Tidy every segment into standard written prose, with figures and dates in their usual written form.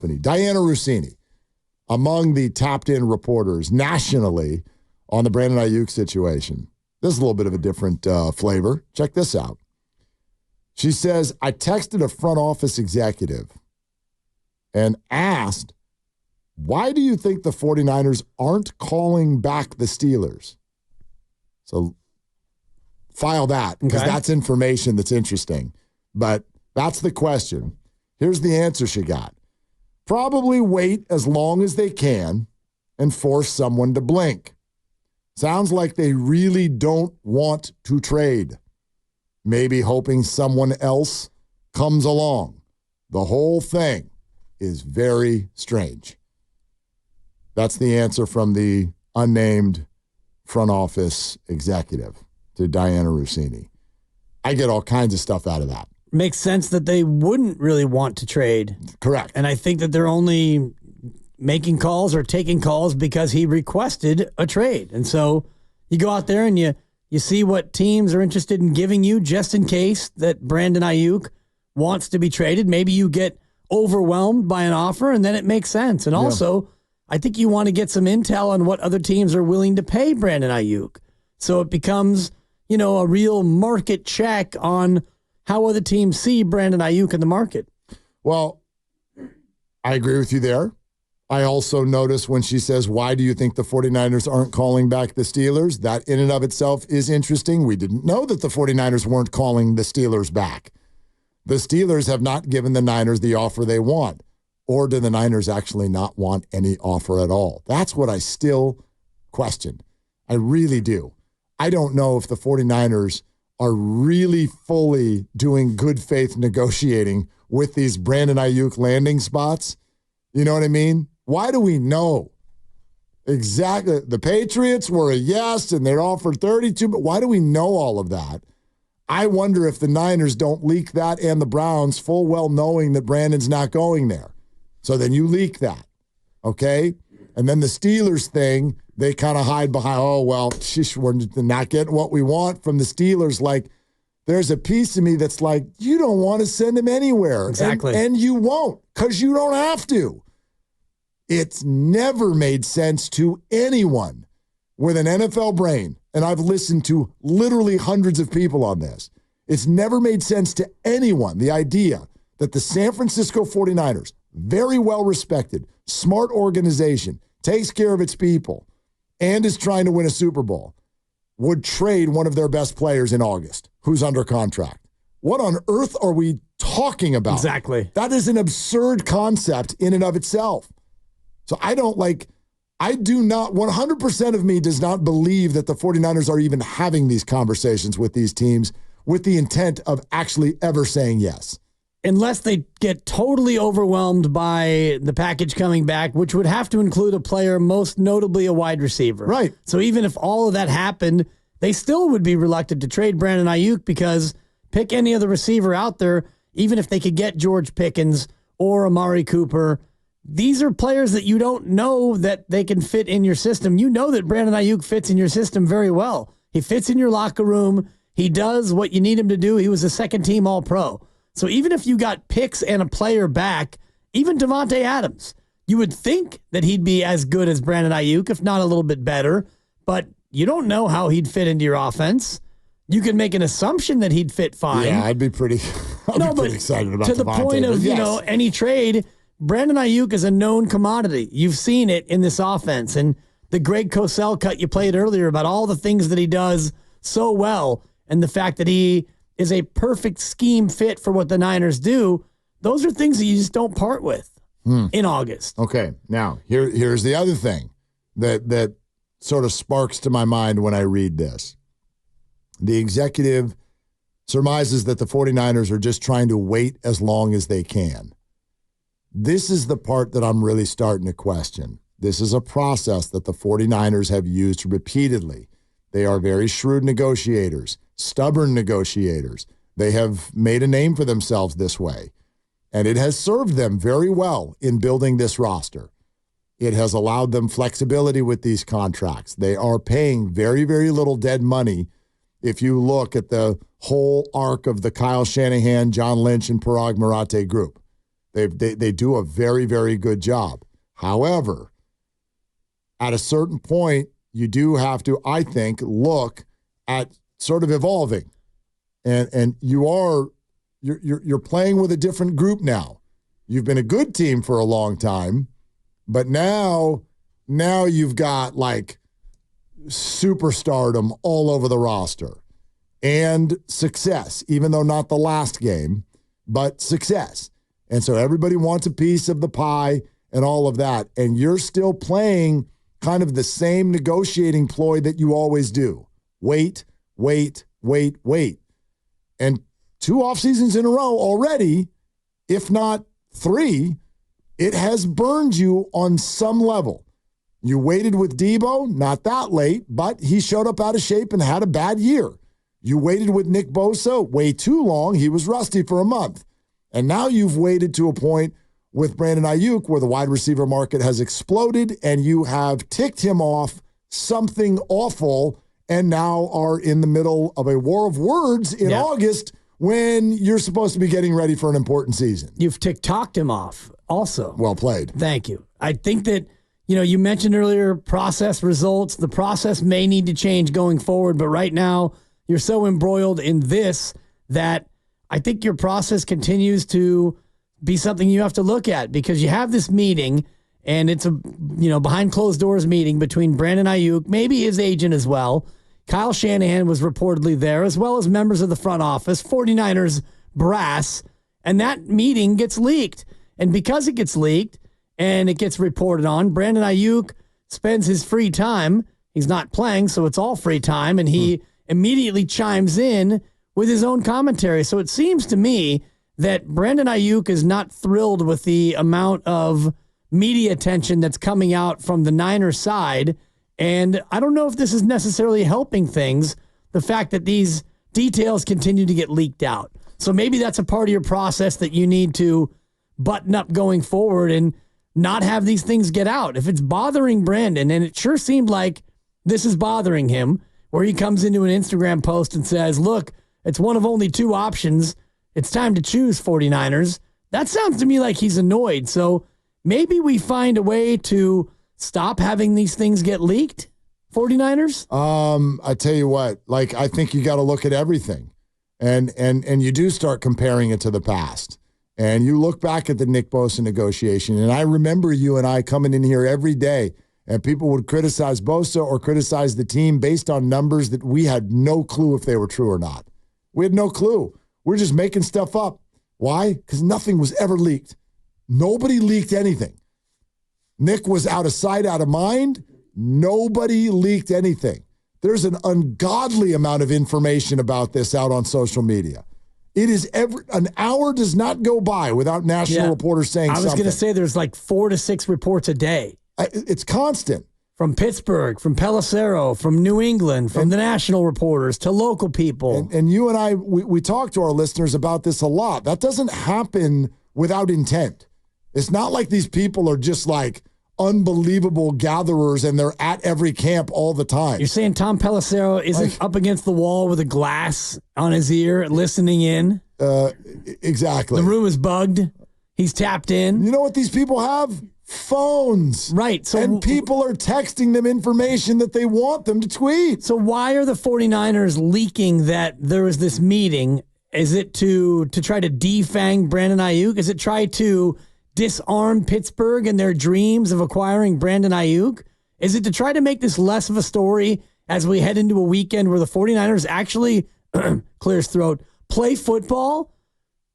Dianna Russini, among the tapped-in reporters nationally on the Brandon Aiyuk situation. This is a little bit of a different flavor. Check this out. She says, I texted a front office executive and asked, why do you think the 49ers aren't calling back the Steelers? So file that, because that's information that's interesting. But that's the question. Here's the answer she got. Probably wait as long as they can and force someone to blink. Sounds like they really don't want to trade. Maybe hoping someone else comes along. The whole thing is very strange. That's the answer from the unnamed front office executive to Dianna Russini. I get all kinds of stuff out of that. Makes sense that they wouldn't really want to trade. Correct. And I think that they're only making calls or taking calls because he requested a trade. And so you go out there and you see what teams are interested in giving you just in case that Brandon Aiyuk wants to be traded. Maybe you get overwhelmed by an offer and then it makes sense. And also, I think you want to get some intel on what other teams are willing to pay Brandon Aiyuk. So it becomes, a real market check on how other teams see Brandon Aiyuk in the market. Well, I agree with you there. I also notice when she says, why do you think the 49ers aren't calling back the Steelers? That in and of itself is interesting. We didn't know that the 49ers weren't calling the Steelers back. The Steelers have not given the Niners the offer they want. Or do the Niners actually not want any offer at all? That's what I still question. I really do. I don't know if the 49ers are really fully doing good faith negotiating with these Brandon Aiyuk landing spots. You know what I mean? Why do we know? Exactly. The Patriots were a yes, and they're offered 32, but why do we know all of that? I wonder if the Niners don't leak that and the Browns full well knowing that Brandon's not going there. So then you leak that, okay? And then the Steelers thing, they kind of hide behind, we're not getting what we want from the Steelers. Like, there's a piece of me that's like, you don't want to send him anywhere. Exactly. And you won't, because you don't have to. It's never made sense to anyone with an NFL brain, and I've listened to literally hundreds of people on this. It's never made sense to anyone, the idea that the San Francisco 49ers, very well respected, smart organization, takes care of its people, and is trying to win a Super Bowl, would trade one of their best players in August, who's under contract. What on earth are we talking about? Exactly. That is an absurd concept in and of itself. So I do not, 100% of me does not believe that the 49ers are even having these conversations with these teams with the intent of actually ever saying yes. Unless they get totally overwhelmed by the package coming back, which would have to include a player, most notably a wide receiver. Right. So even if all of that happened, they still would be reluctant to trade Brandon Aiyuk because pick any other receiver out there, even if they could get George Pickens or Amari Cooper, these are players that you don't know that they can fit in your system. You know that Brandon Aiyuk fits in your system very well. He fits in your locker room. He does what you need him to do. He was a second-team All-Pro. So even if you got picks and a player back, even Devontae Adams, you would think that he'd be as good as Brandon Aiyuk, if not a little bit better, but you don't know how he'd fit into your offense. You can make an assumption that he'd fit fine. Yeah, I'd be pretty excited about Devontae. To the point of, any trade, Brandon Aiyuk is a known commodity. You've seen it in this offense. And the Greg Cosell cut you played earlier about all the things that he does so well and the fact that he is a perfect scheme fit for what the Niners do, those are things that you just don't part with in August. Okay, now here's the other thing that sort of sparks to my mind when I read this. The executive surmises that the 49ers are just trying to wait as long as they can. This is the part that I'm really starting to question. This is a process that the 49ers have used repeatedly. They are very shrewd negotiators, stubborn negotiators. They have made a name for themselves this way, and it has served them very well in building this roster. It has allowed them flexibility with these contracts. They are paying very, very little dead money if you look at the whole arc of the Kyle Shanahan, John Lynch, and Parag Marathe group. They do a very, very good job. However, at a certain point, you do have to, I think, look at sort of evolving. And you're playing with a different group now. You've been a good team for a long time, but now you've got like superstardom all over the roster and success, even though not the last game, but success. And so everybody wants a piece of the pie and all of that. And you're still playing kind of the same negotiating ploy that you always do. Wait. And 2 off seasons in a row already, if not 3, it has burned you on some level. You waited with Debo, not that late, but he showed up out of shape and had a bad year. You waited with Nick Bosa way too long. He was rusty for a month. And now you've waited to a point with Brandon Aiyuk where the wide receiver market has exploded and you have ticked him off something awful and now are in the middle of a war of words in August when you're supposed to be getting ready for an important season. You've TikToked him off also. Well played. Thank you. I think that, you mentioned earlier process results. The process may need to change going forward, but right now you're so embroiled in this that I think your process continues to be something you have to look at because you have this meeting and it's a, behind closed doors meeting between Brandon Aiyuk, maybe his agent as well. Kyle Shanahan was reportedly there, as well as members of the front office, 49ers brass, and that meeting gets leaked. And because it gets leaked and it gets reported on, Brandon Aiyuk spends his free time. He's not playing, so it's all free time, and he immediately chimes in with his own commentary. So it seems to me that Brandon Aiyuk is not thrilled with the amount of media attention that's coming out from the Niners side. And I don't know if this is necessarily helping things, the fact that these details continue to get leaked out. So maybe that's a part of your process that you need to button up going forward and not have these things get out. If it's bothering Brandon, and it sure seemed like this is bothering him, where he comes into an Instagram post and says, look, it's one of only 2 options. It's time to choose 49ers. That sounds to me like he's annoyed. So maybe we find a way to stop having these things get leaked, 49ers? I tell you what, I think you got to look at everything. And you do start comparing it to the past. And you look back at the Nick Bosa negotiation, and I remember you and I coming in here every day, and people would criticize Bosa or criticize the team based on numbers that we had no clue if they were true or not. We had no clue. We're just making stuff up. Why? Because nothing was ever leaked. Nobody leaked anything. Nick was out of sight, out of mind. Nobody leaked anything. There's an ungodly amount of information about this out on social media. It is an hour does not go by without national reporters saying something. I was going to say there's 4 to 6 reports a day. It's constant. From Pittsburgh, from Pelissero, from New England, from the national reporters to local people. And you and I, we talk to our listeners about this a lot. That doesn't happen without intent. It's not like these people are just unbelievable gatherers and they're at every camp all the time. You're saying Tom Pelissero isn't up against the wall with a glass on his ear listening in? Exactly. The room is bugged. He's tapped in. You know what these people have? Phones. Right. And people are texting them information that they want them to tweet. So why are the 49ers leaking that there was this meeting? Is it to try to defang Brandon Aiyuk? Is it try to disarm Pittsburgh and their dreams of acquiring Brandon Aiyuk? Is it to try to make this less of a story as we head into a weekend where the 49ers actually, clears throat, play football?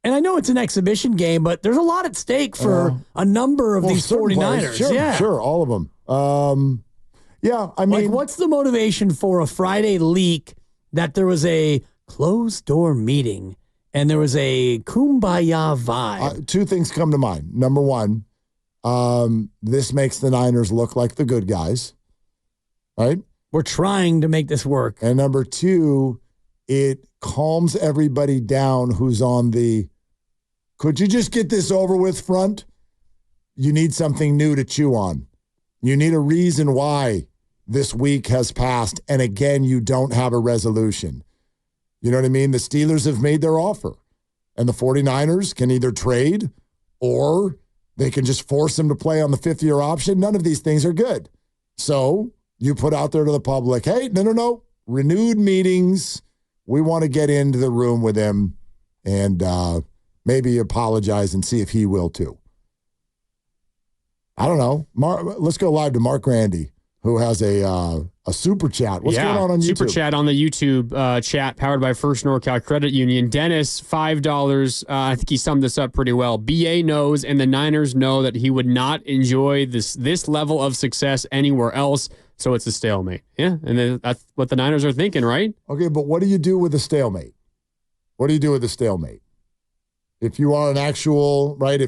And I know it's an exhibition game, but there's a lot at stake for a number of these 49ers. Sure, all of them. I mean, what's the motivation for a Friday leak that there was a closed-door meeting and there was a kumbaya vibe? 2 things come to mind. Number 1, this makes the Niners look like the good guys, right? We're trying to make this work. And number 2, it calms everybody down who's on the, could you just get this over with front? You need something new to chew on. You need a reason why this week has passed, and again, you don't have a resolution. You know what I mean? The Steelers have made their offer, and the 49ers can either trade or they can just force him to play on the fifth-year option. None of these things are good. So you put out there to the public, hey, no, renewed meetings. We want to get into the room with him and maybe apologize and see if he will too. I don't know. Let's go live to Mark Randy, who has a super chat. What's going on YouTube? Super chat on the YouTube chat powered by First NorCal Credit Union. Dennis, $5. I think he summed this up pretty well. BA knows and the Niners know that he would not enjoy this level of success anywhere else, so it's a stalemate. Yeah, and then that's what the Niners are thinking, right? Okay, but what do you do with a stalemate? What do you do with a stalemate? If you are an actual, right,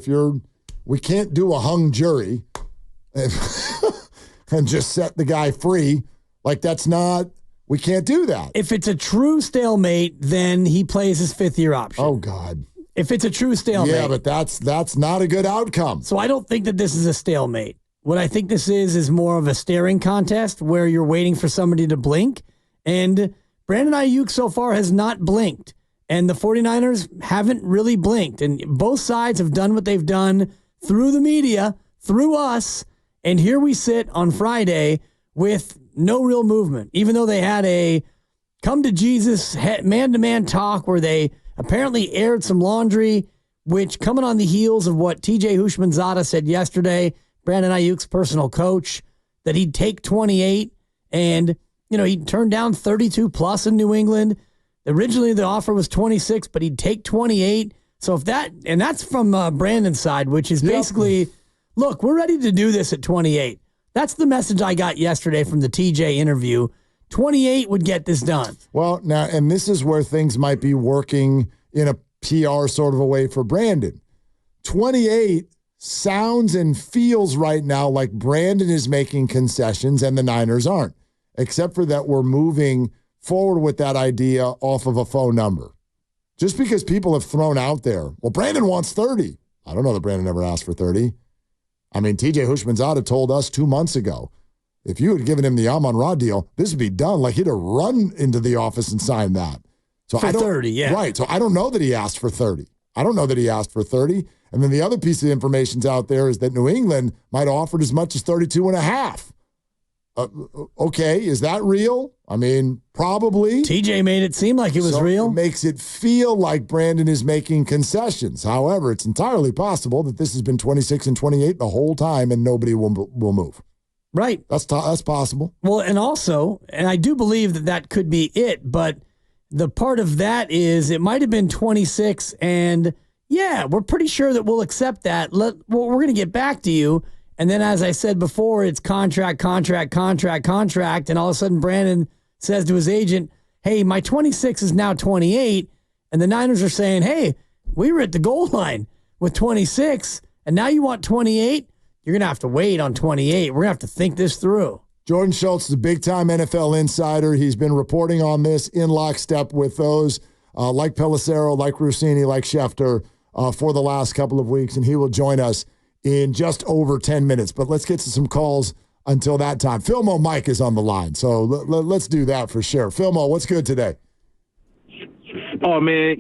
we can't do a hung jury and just set the guy free. Like, we can't do that. If it's a true stalemate, then he plays his fifth-year option. Oh, God. If it's a true stalemate. Yeah, but that's not a good outcome. So I don't think that this is a stalemate. What I think this is more of a staring contest where you're waiting for somebody to blink. And Brandon Aiyuk so far has not blinked. And the 49ers haven't really blinked. And both sides have done what they've done through the media, through us. And here we sit on Friday with no real movement, even though they had a come to Jesus man-to-man talk where they apparently aired some laundry, which coming on the heels of what TJ Houshmandzadeh said yesterday, Brandon Aiyuk's personal coach, that he'd take 28 and, he turned down 32 plus in New England. Originally the offer was 26, but he'd take 28. So that's from Brandon's side, which is basically, look, we're ready to do this at 28. That's the message I got yesterday from the TJ interview. 28 would get this done. Well, now, and this is where things might be working in a PR sort of a way for Brandon. 28 sounds and feels right now like Brandon is making concessions and the Niners aren't, except for that we're moving forward with that idea off of a phone number. Just because people have thrown out there, well, Brandon wants 30. I don't know that Brandon ever asked for 30. I mean, TJ Houshmandzadeh told us 2 months ago, if you had given him the Amon-Ra deal, this would be done. Like, he'd have run into the office and signed that. So for 30, yeah. Right. So I don't know that he asked for 30. And then the other piece of information's out there is that New England might have offered as much as 32 and a half. Okay, is that real? I mean, probably. TJ made it seem like it was real. It makes it feel like Brandon is making concessions. However, it's entirely possible that this has been 26 and 28 the whole time and nobody will move. Right. That's possible. Well, and also, and I do believe that could be it, but the part of that is it might have been 26 and, yeah, we're pretty sure that we'll accept that. We're going to get back to you. And then, as I said before, it's contract. And all of a sudden, Brandon says to his agent, hey, my 26 is now 28. And the Niners are saying, hey, we were at the goal line with 26, and now you want 28? You're going to have to wait on 28. We're going to have to think this through. Jordan Schultz is a big-time NFL insider. He's been reporting on this in lockstep with those like Pelissero, like Russini, like Schefter for the last couple of weeks, and he will join us in just over 10 minutes. But let's get to some calls until that time. Philmo Mike is on the line, so let's do that for sure. Philmo, what's good today? Oh, man,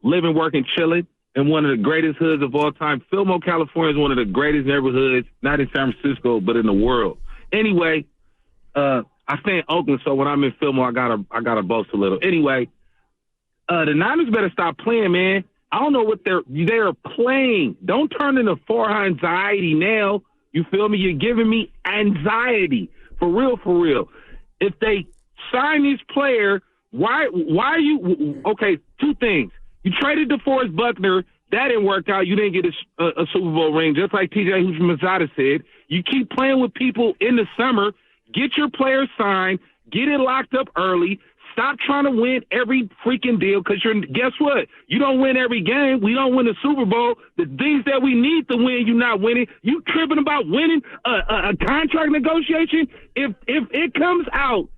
living, working, chilling in one of the greatest hoods of all time. Fillmore, California is one of the greatest neighborhoods, not in San Francisco, but in the world. Anyway, I stay in Oakland, so when I'm in Fillmore, I gotta boast a little. Anyway, the Niners better stop playing, man. I don't know what they're playing. Don't turn into for anxiety now. You feel me? You're giving me anxiety. For real. If they sign this player, why are you – okay, two things. You traded DeForest Buckner. That didn't work out. You didn't get a Super Bowl ring, just like TJ Houshmandzadeh said. You keep playing with people in the summer. Get your players signed. Get it locked up early. Stop trying to win every freaking deal because guess what? You don't win every game. We don't win the Super Bowl. The things that we need to win, you're not winning. You tripping about winning a contract negotiation? If it comes out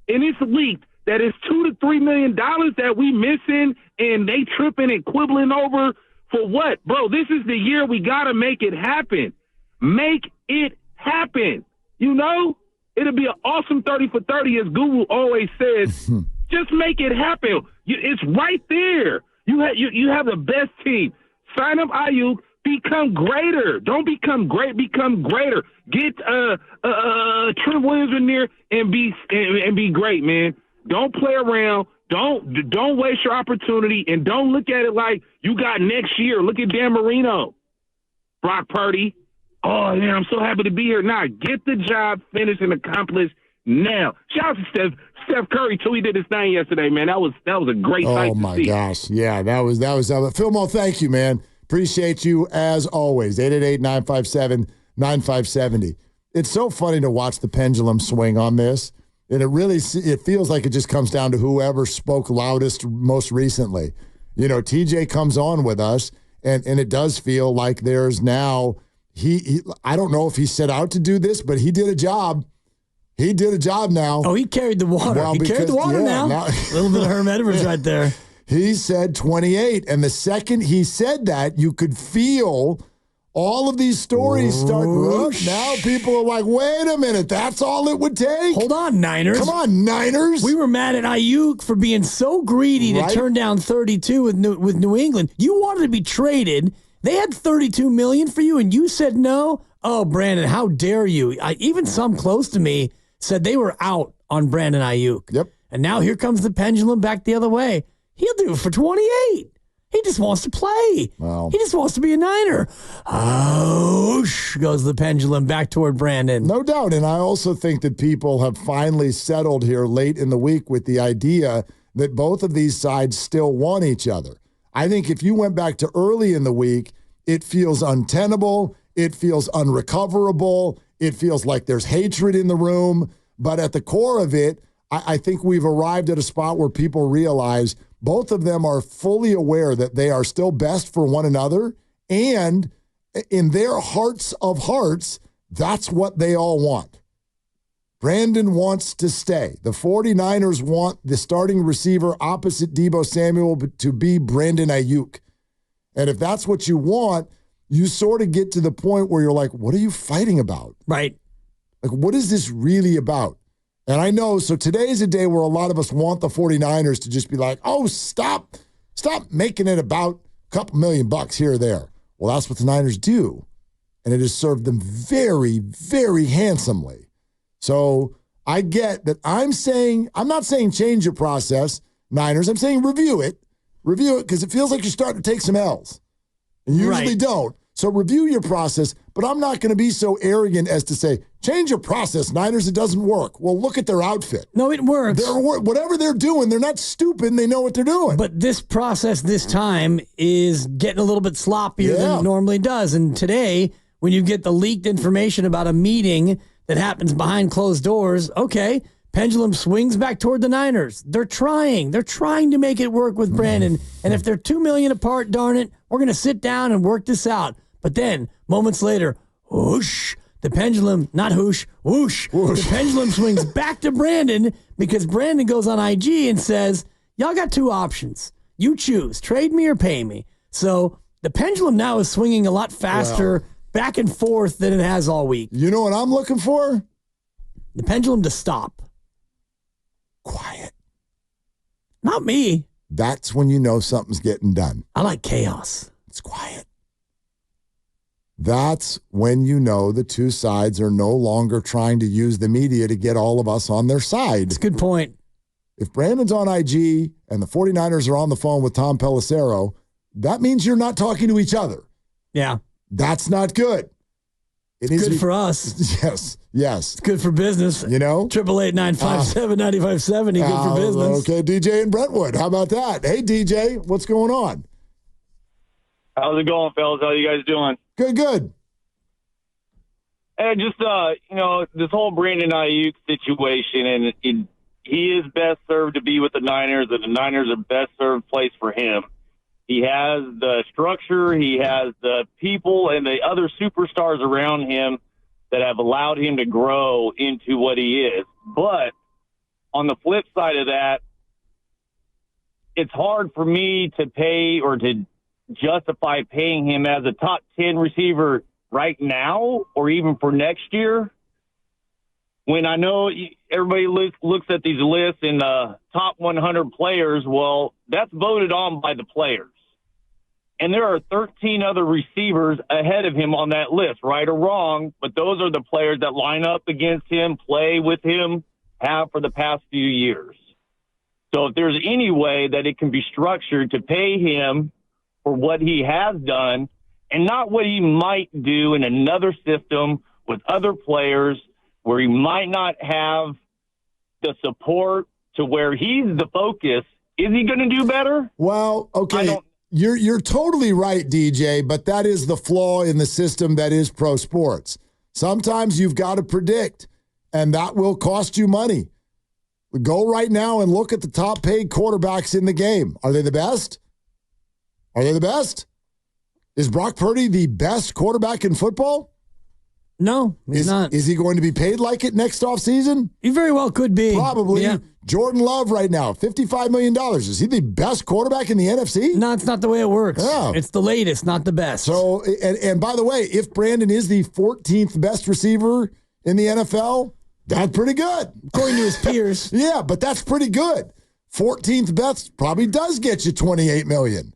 and it's leaked that it's $2 to $3 million that we missing and they tripping and quibbling over for what? Bro, this is the year we got to make it happen. Make it happen. It'll be an awesome 30 for 30, as Google always says. Just make it happen. It's right there. You have the best team. Sign up Aiyuk, Become greater. Don't become great. Become greater. Get Trent Williams in there and be great, man. Don't play around. Don't waste your opportunity, and don't look at it like you got next year. Look at Dan Marino, Brock Purdy. Oh man, I'm so happy to be here. Now get the job finished and accomplished now. Shout out to Steph Curry too. He did his thing yesterday, man. That was a great sight to see. Oh my gosh, yeah, that was. Philmo, thank you, man. Appreciate you as always. 888-957-9570. It's so funny to watch the pendulum swing on this. And it feels like it just comes down to whoever spoke loudest most recently. You know, TJ comes on with us, and it does feel like there's now, I don't know if he set out to do this, but he did a job. He did a job now. Oh, he carried the water. Well, he carried the water now. A little bit of Herm Edwards right there. He said 28, and the second he said that, you could feel all of these stories start. Now people are like, wait a minute, that's all it would take? Hold on, Niners. Come on, Niners. We were mad at Aiyuk for being so greedy to turn down 32 with New England. You wanted to be traded. They had $32 million for you, and you said no? Oh, Brandon, how dare you? Even some close to me said they were out on Brandon Aiyuk. Yep. And now here comes the pendulum back the other way. He'll do it for 28. He just wants to play. Wow. He just wants to be a Niner. Oh, goes the pendulum back toward Brandon. No doubt. And I also think that people have finally settled here late in the week with the idea that both of these sides still want each other. I think if you went back to early in the week, it feels untenable. It feels unrecoverable. It feels like there's hatred in the room. But at the core of it, I think we've arrived at a spot where people realize both of them are fully aware that they are still best for one another. And in their hearts of hearts, that's what they all want. Brandon wants to stay. The 49ers want the starting receiver opposite Deebo Samuel to be Brandon Aiyuk. And if that's what you want, you sort of get to the point where you're like, what are you fighting about? Right. Like, what is this really about? And I know, so today is a day where a lot of us want the 49ers to just be like, oh, stop making it about a couple $1,000,000 here or there. Well, that's what the Niners do. And it has served them very, very handsomely. So I get that I'm not saying change your process, Niners. I'm saying review it because it feels like you're starting to take some L's. And you usually don't. So review your process, but I'm not going to be so arrogant as to say, change your process, Niners, it doesn't work. Well, look at their outfit. No, it works. Whatever they're doing, they're not stupid and they know what they're doing. But this process this time is getting a little bit sloppier than it normally does. And today, when you get the leaked information about a meeting that happens behind closed doors, okay, pendulum swings back toward the Niners. They're trying to make it work with Brandon. And if they're $2 million apart, darn it, we're going to sit down and work this out. But then, moments later, whoosh, the pendulum, not whoosh, whoosh, the pendulum swings back to Brandon because Brandon goes on IG and says, y'all got two options. You choose, trade me or pay me. So the pendulum now is swinging a lot faster back and forth than it has all week. You know what I'm looking for? The pendulum to stop. Quiet. Not me. That's when you know something's getting done. I like chaos. It's quiet. That's when you know the two sides are no longer trying to use the media to get all of us on their side. That's a good point. If Brandon's on IG and the 49ers are on the phone with Tom Pelissero, that means you're not talking to each other. Yeah. That's not good. It's good for us. Yes. It's good for business. You know? 888-957-9570. Good for business. Okay, DJ in Brentwood. How about that? Hey, DJ, what's going on? How's it going, fellas? How you guys doing? Good. And just, this whole Brandon Aiyuk situation, and he is best served to be with the Niners, and the Niners are best served place for him. He has the structure, he has the people and the other superstars around him that have allowed him to grow into what he is. But on the flip side of that, it's hard for me to pay or to justify paying him as a top 10 receiver right now or even for next year, when I know everybody looks at these lists in the top 100 players. Well, that's voted on by the players. And there are 13 other receivers ahead of him on that list, right or wrong, but those are the players that line up against him, play with him, have for the past few years. So if there's any way that it can be structured to pay him for what he has done and not what he might do in another system with other players where he might not have the support to where he's the focus, is he going to do better? Well, okay. You're totally right, DJ, but that is the flaw in the system that is pro sports. Sometimes you've got to predict, and that will cost you money. Go right now and look at the top paid quarterbacks in the game. Are they the best? Are they the best? Is Brock Purdy the best quarterback in football? No, he's not. Is he going to be paid like it next offseason? He very well could be. Probably. Yeah. Jordan Love right now, $55 million. Is he the best quarterback in the NFC? No, it's not the way it works. Yeah. It's the latest, not the best. So, and by the way, if Brandon is the 14th best receiver in the NFL, that's pretty good. According to his peers. Yeah, but that's pretty good. 14th best probably does get you $28 million.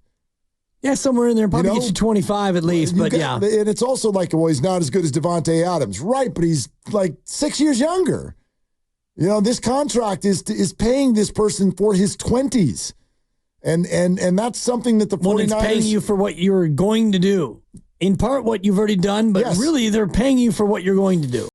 Yeah, somewhere in there. Probably get you 25 at least, but yeah. And it's also like, well, he's not as good as Devontae Adams. Right, but he's like 6 years younger. You know, this contract is paying this person for his 20s. And that's something that the 49ers... Well, it's paying you for what you're going to do. In part, what you've already done, but Yes. really, they're paying you for what you're going to do.